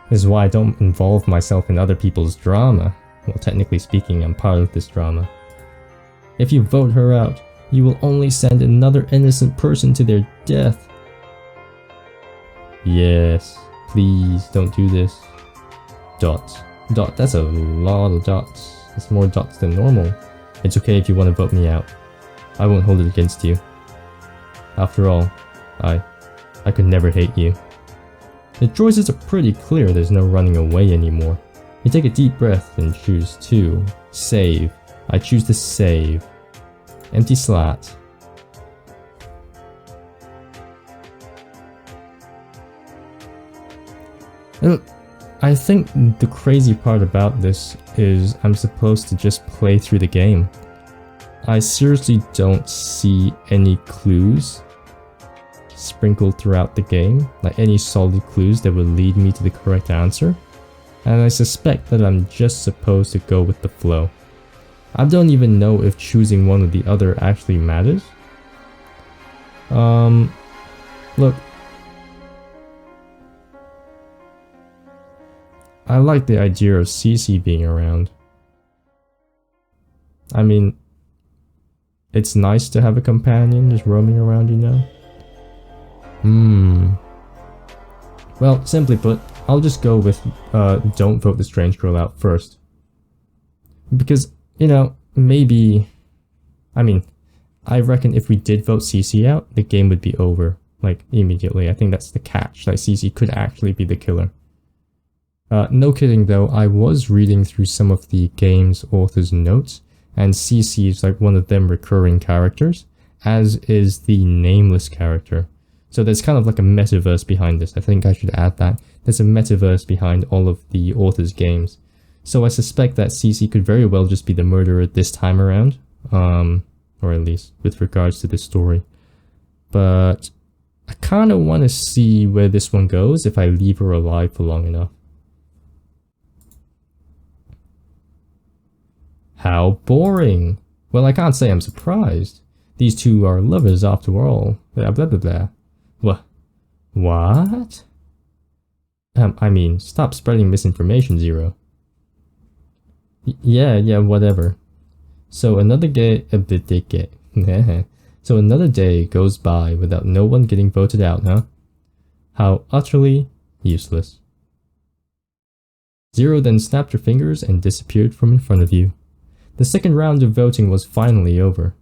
This is why I don't involve myself in other people's drama. Well, technically speaking, I'm part of this drama. If you vote her out, you will only send another innocent person to their death. Yes, please don't do this. Dots. Dot, that's a lot of dots. It's more dots than normal. It's okay if you want to vote me out. I won't hold it against you. After all, I could never hate you. The choices are pretty clear, there's no running away anymore. You take a deep breath and choose to save. I choose to save. Empty slot. Look, I think the crazy part about this is I'm supposed to just play through the game. I seriously don't see any clues sprinkled throughout the game, like any solid clues that would lead me to the correct answer, and I suspect that I'm just supposed to go with the flow. I don't even know if choosing one or the other actually matters. Look, I like the idea of Cece being around. I mean, it's nice to have a companion just roaming around, you know? Well, simply put, I'll just go with don't vote the strange girl out first. Because, you know, maybe... I mean, I reckon if we did vote Cece out, the game would be over, like, immediately. I think that's the catch, like Cece could actually be the killer. No kidding though, I was reading through some of the game's author's notes, and Cece is like one of them recurring characters, as is the nameless character. So there's kind of like a metaverse behind this. I think I should add that. There's a metaverse behind all of the author's games. So I suspect that Cece could very well just be the murderer this time around. Or at least with regards to this story. But I kind of want to see where this one goes if I leave her alive for long enough. How boring. Well, I can't say I'm surprised. These two are lovers after all. Blah blah blah blah. What? I mean, stop spreading misinformation, Zero. Yeah, whatever. So another So another day goes by without no one getting voted out, huh? How utterly useless. Zero then snapped her fingers and disappeared from in front of you. The second round of voting was finally over.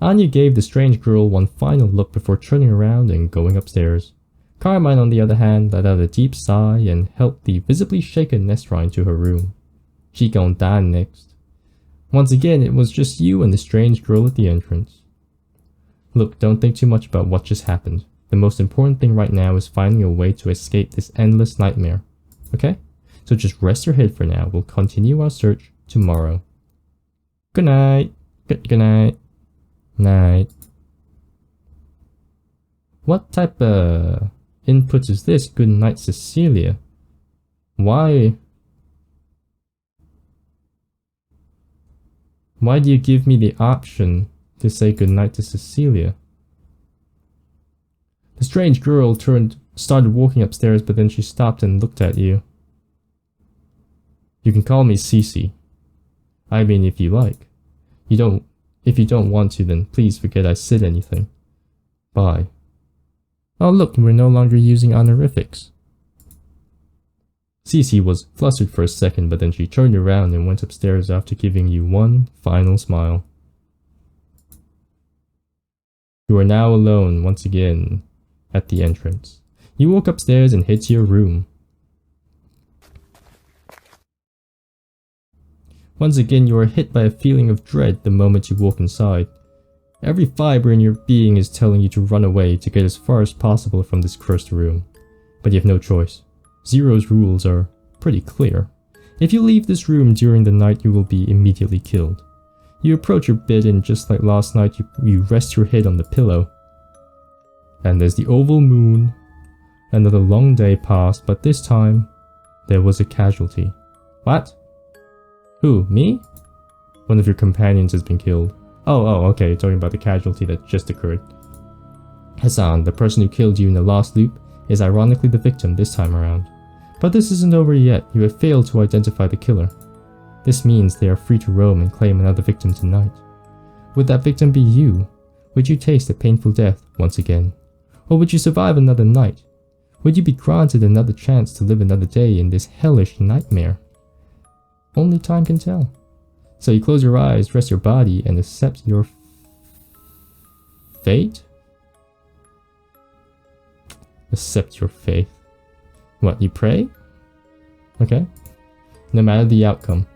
Anya gave the strange girl one final look before turning around and going upstairs. Carmine, on the other hand, let out a deep sigh and helped the visibly shaken Nesrine to her room. She gon' die next. Once again, it was just you and the strange girl at the entrance. Look, don't think too much about what just happened. The most important thing right now is finding a way to escape this endless nightmare. Okay? So just rest your head for now. We'll continue our search tomorrow. Good night. Good night. Night. What type of input is this? Good night, Cecilia. Why do you give me the option to say goodnight to Cecilia? The strange girl started walking upstairs, but then she stopped and looked at you. You can call me Cece. I mean, if you like. If you don't want to, then please forget I said anything. Bye. Oh look, we're no longer using honorifics. Cece was flustered for a second, but then she turned around and went upstairs after giving you one final smile. You are now alone once again at the entrance. You walk upstairs and head to your room. Once again, you are hit by a feeling of dread the moment you walk inside. Every fiber in your being is telling you to run away to get as far as possible from this cursed room. But you have no choice. Zero's rules are pretty clear. If you leave this room during the night, you will be immediately killed. You approach your bed and just like last night, you rest your head on the pillow. And there's the oval moon. Another long day passed, but this time, there was a casualty. What? Who? Me? One of your companions has been killed. Oh, okay, you're talking about the casualty that just occurred. Hassan, the person who killed you in the last loop, is ironically the victim this time around. But this isn't over yet. You have failed to identify the killer. This means they are free to roam and claim another victim tonight. Would that victim be you? Would you taste a painful death once again? Or would you survive another night? Would you be granted another chance to live another day in this hellish nightmare? Only time can tell. So you close your eyes, rest your body, and accept your fate? Accept your faith. What, you pray? Okay. No matter the outcome.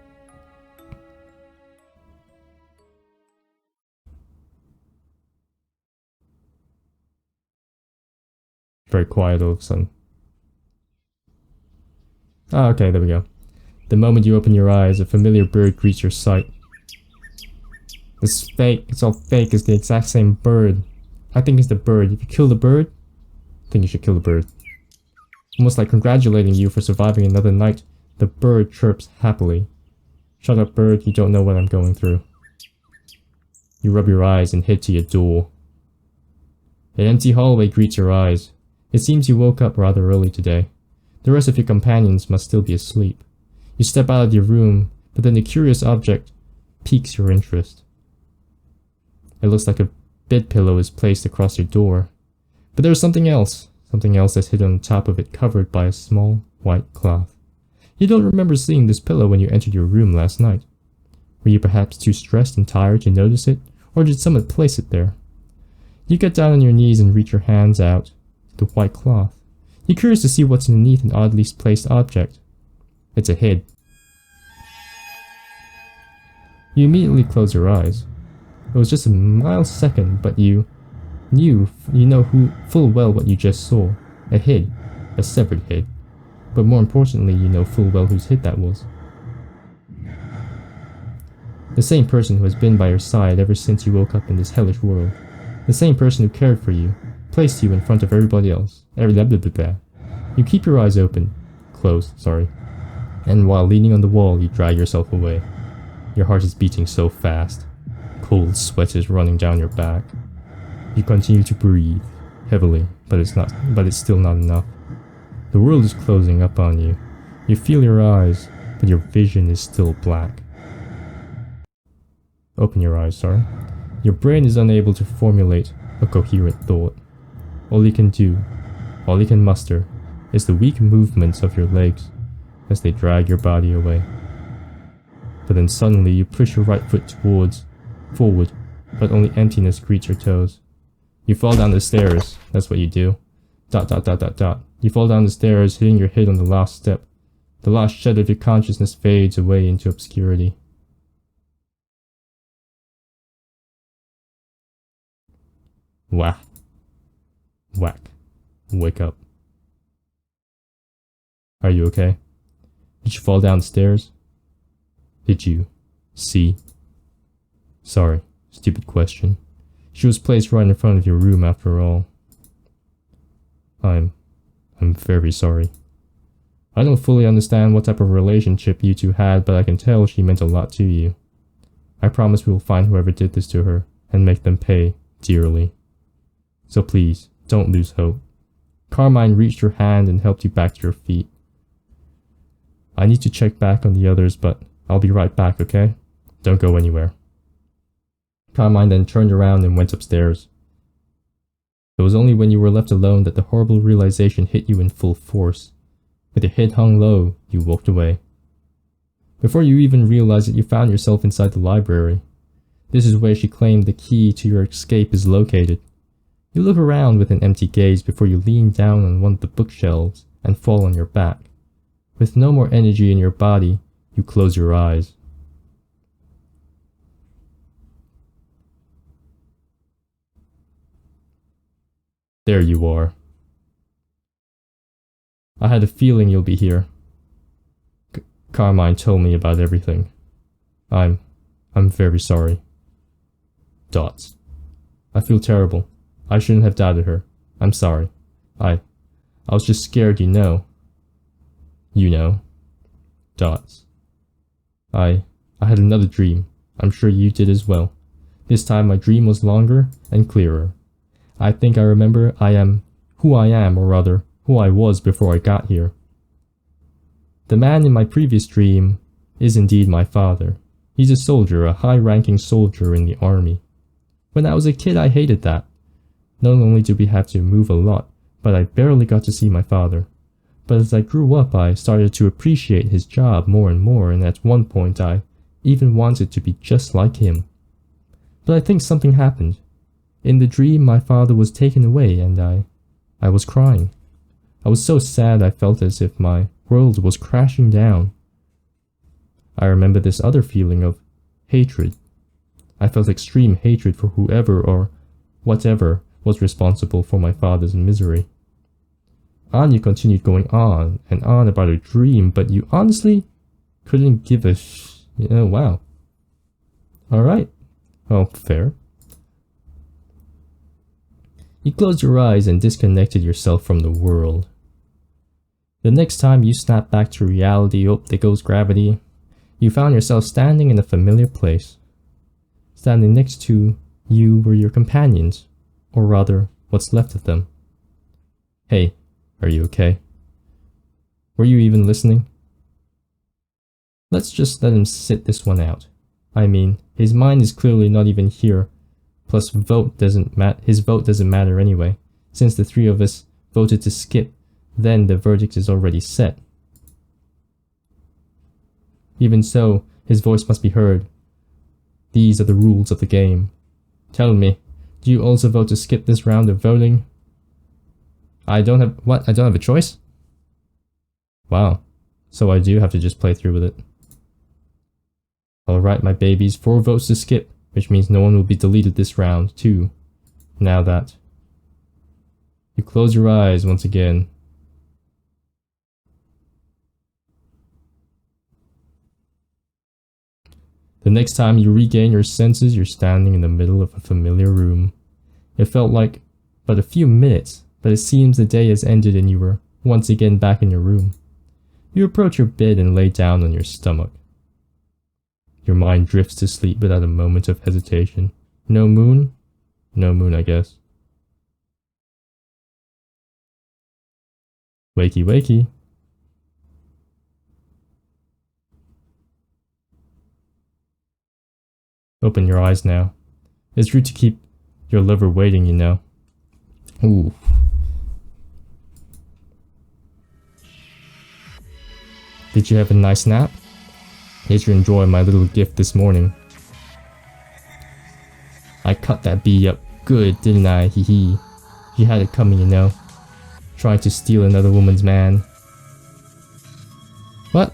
Very quiet all of a sudden. Ah, okay, there we go. The moment you open your eyes, a familiar bird greets your sight. It's fake. It's all fake. It's the exact same bird. I think it's the bird. If you kill the bird, I think you should kill the bird. Almost like congratulating you for surviving another night, the bird chirps happily. Shut up, bird. You don't know what I'm going through. You rub your eyes and head to your door. An empty hallway greets your eyes. It seems you woke up rather early today. The rest of your companions must still be asleep. You step out of your room, but then a curious object piques your interest. It looks like a bed pillow is placed across your door. But there's something else that's hidden on top of it, covered by a small white cloth. You don't remember seeing this pillow when you entered your room last night. Were you perhaps too stressed and tired to notice it, or did someone place it there? You get down on your knees and reach your hands out to the white cloth. You're curious to see what's underneath an oddly placed object. It's a head. You immediately close your eyes. It was just a mild second, but you know full well what you just saw. A head. A severed head. But more importantly, you know full well whose head that was. The same person who has been by your side ever since you woke up in this hellish world. The same person who cared for you, placed you in front of everybody else. You keep your eyes open. Closed, sorry. And while leaning on the wall, you drag yourself away. Your heart is beating so fast. Cold sweat is running down your back. You continue to breathe, heavily, but it's still not enough. The world is closing up on you. You feel your eyes, but your vision is still black. Open your eyes, sorry. Your brain is unable to formulate a coherent thought. All you can muster, is the weak movements of your legs as they drag your body away. But then suddenly you push your right foot forward, but only emptiness greets your toes. You fall down the stairs, that's what you do. ... You fall down the stairs, hitting your head on the last step. The last shed of your consciousness fades away into obscurity. Whack. Whack. Wake up. Are you okay? Did you fall down the stairs? Did you see? Sorry, stupid question. She was placed right in front of your room after all. I'm very sorry. I don't fully understand what type of relationship you two had, but I can tell she meant a lot to you. I promise we will find whoever did this to her and make them pay dearly. So please, don't lose hope. Carmine reached your hand and helped you back to your feet. I need to check back on the others, but I'll be right back, okay? Don't go anywhere. Carmine then turned around and went upstairs. It was only when you were left alone that the horrible realization hit you in full force. With your head hung low, you walked away. Before you even realized it, you found yourself inside the library. This is where she claimed the key to your escape is located. You look around with an empty gaze before you lean down on one of the bookshelves and fall on your back. With no more energy in your body, you close your eyes. There you are. I had a feeling you'll be here. Carmine told me about everything. I'm very sorry. Dots. I feel terrible. I shouldn't have doubted her. I'm sorry. I was just scared, you know. You know. Dots. I had another dream. I'm sure you did as well. This time my dream was longer and clearer. I think I remember I am who I am, or rather, who I was before I got here. The man in my previous dream is indeed my father. He's a soldier, a high-ranking soldier in the army. When I was a kid, I hated that. Not only did we have to move a lot, but I barely got to see my father. But as I grew up, I started to appreciate his job more and more, and at one point I even wanted to be just like him. But I think something happened. In the dream, my father was taken away, and I was crying. I was so sad I felt as if my world was crashing down. I remember this other feeling of hatred. I felt extreme hatred for whoever or whatever was responsible for my father's misery. Anya continued going on and on about her dream, but you honestly couldn't give a wow. Alright. Well, fair. You closed your eyes and disconnected yourself from the world. The next time you snapped back to reality, oh, there goes gravity, you found yourself standing in a familiar place. Standing next to you were your companions, or rather, what's left of them. Hey, are you okay? Were you even listening? Let's just let him sit this one out. I mean, his mind is clearly not even here, plus his vote doesn't matter anyway. Since the three of us voted to skip, then the verdict is already set. Even so, his voice must be heard. These are the rules of the game. Tell me, do you also vote to skip this round of voting? I don't have a choice? Wow. So I do have to just play through with it. Alright, my babies, 4 votes to skip, which means no one will be deleted this round, too. Now that. You close your eyes once again. The next time you regain your senses, you're standing in the middle of a familiar room. It felt like but a few minutes, but it seems the day has ended and you were once again back in your room. You approach your bed and lay down on your stomach. Your mind drifts to sleep without a moment of hesitation. No moon? No moon, I guess. Wakey wakey. Open your eyes now. It's rude to keep your liver waiting, you know. Ooh. Did you have a nice nap? Did you enjoy my little gift this morning? I cut that bee up good, didn't I? Hee hee. You had it coming, you know. Trying to steal another woman's man. What?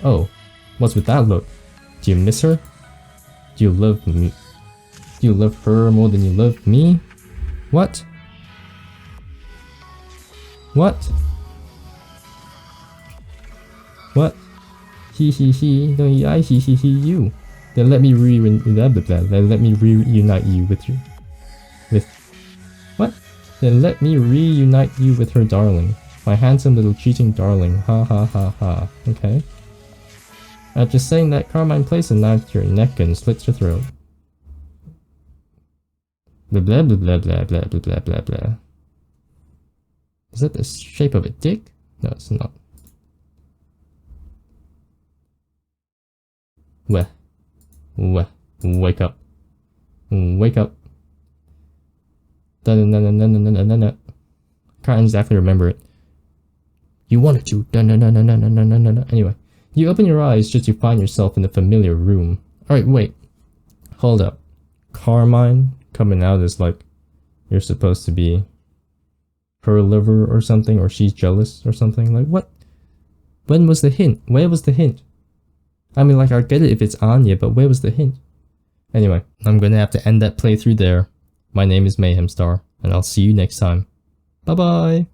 Oh, what's with that look? Do you miss her? Do you love me? Do you love her more than you love me? What? What? What? He no I he you. Then let me reunite you with you. With what? Then let me reunite you with her, darling. My handsome little cheating darling. Ha ha ha ha. Okay. After saying that, Carmine placed a knife to your neck and slits your throat. Blah blah blah blah blah blah blah blah blah blah. Is that the shape of a dick? No, it's not. Wake up. Wake up. Can't exactly remember it. You wanted to. Anyway, you open your eyes just to find yourself in a familiar room. Alright, wait. Hold up. Carmine coming out is like you're supposed to be her lover or something, or she's jealous or something. Like, what? When was the hint? Where was the hint? I mean, like, I get it if it's Anya, but where was the hint? Anyway, I'm gonna have to end that playthrough there. My name is Mayhemstar, and I'll see you next time. Bye bye!